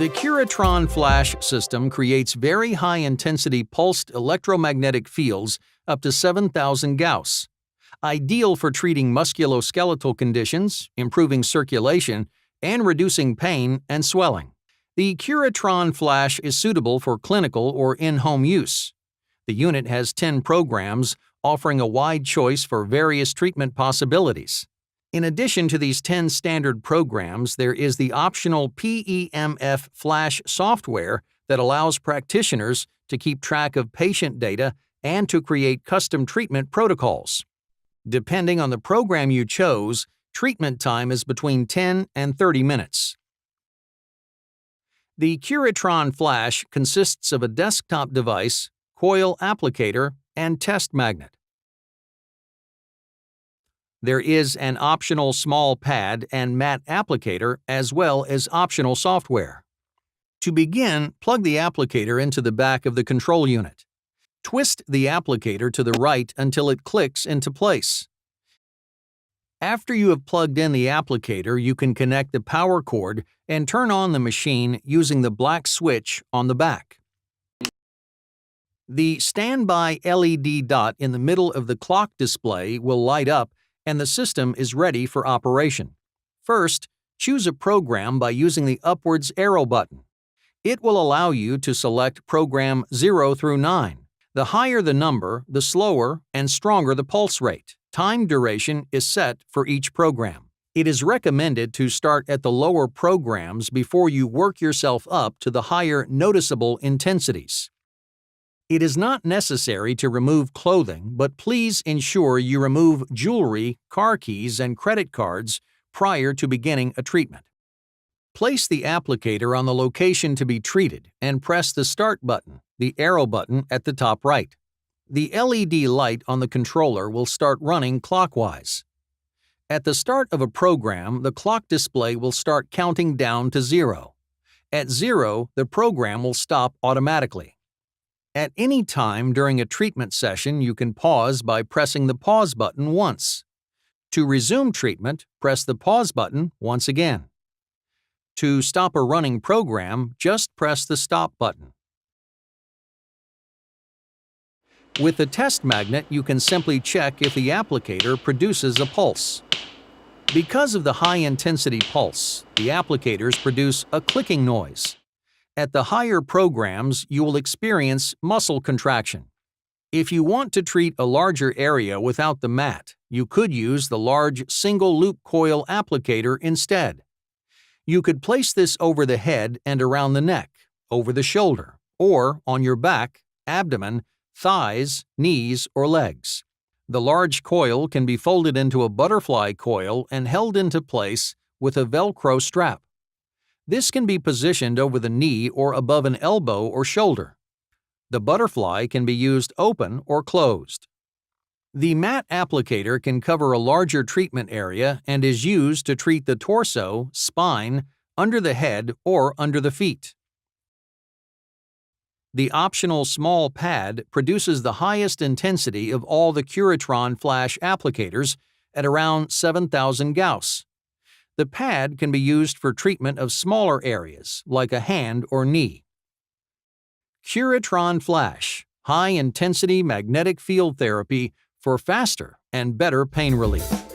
The Curatron FLASH system creates very high-intensity pulsed electromagnetic fields up to 7,000 Gauss, ideal for treating musculoskeletal conditions, improving circulation, and reducing pain and swelling. The Curatron FLASH is suitable for clinical or in-home use. The unit has 10 programs, offering a wide choice for various treatment possibilities. In addition to these 10 standard programs, there is the optional PEMF Flash software that allows practitioners to keep track of patient data and to create custom treatment protocols. Depending on the program you chose, treatment time is between 10 and 30 minutes. The Curatron FLASH consists of a desktop device, coil applicator, and test magnet. There is an optional small pad and mat applicator as well as optional software. To begin, plug the applicator into the back of the control unit. Twist the applicator to the right until it clicks into place. After you have plugged in the applicator, you can connect the power cord and turn on the machine using the black switch on the back. The standby LED dot in the middle of the clock display will light up and the system is ready for operation. First, choose a program by using the upwards arrow button. It will allow you to select program 0 through 9. The higher the number, the slower and stronger the pulse rate. Time duration is set for each program. It is recommended to start at the lower programs before you work yourself up to the higher noticeable intensities. It is not necessary to remove clothing, but please ensure you remove jewelry, car keys, and credit cards prior to beginning a treatment. Place the applicator on the location to be treated and press the Start button, the arrow button at the top right. The LED light on the controller will start running clockwise. At the start of a program, the clock display will start counting down to 0. At 0, the program will stop automatically. At any time during a treatment session, you can pause by pressing the pause button once. To resume treatment, press the pause button once again. To stop a running program, just press the stop button. With the test magnet, you can simply check if the applicator produces a pulse. Because of the high-intensity pulse, the applicators produce a clicking noise. At the higher programs, you will experience muscle contraction. If you want to treat a larger area without the mat, you could use the large single-loop coil applicator instead. You could place this over the head and around the neck, over the shoulder, or on your back, abdomen, thighs, knees, or legs. The large coil can be folded into a butterfly coil and held into place with a Velcro strap. This can be positioned over the knee or above an elbow or shoulder. The butterfly can be used open or closed. The mat applicator can cover a larger treatment area and is used to treat the torso, spine, under the head, or under the feet. The optional small pad produces the highest intensity of all the Curatron FLASH applicators at around 7,000 Gauss. The pad can be used for treatment of smaller areas, like a hand or knee. Curatron FLASH, high-intensity magnetic field therapy for faster and better pain relief.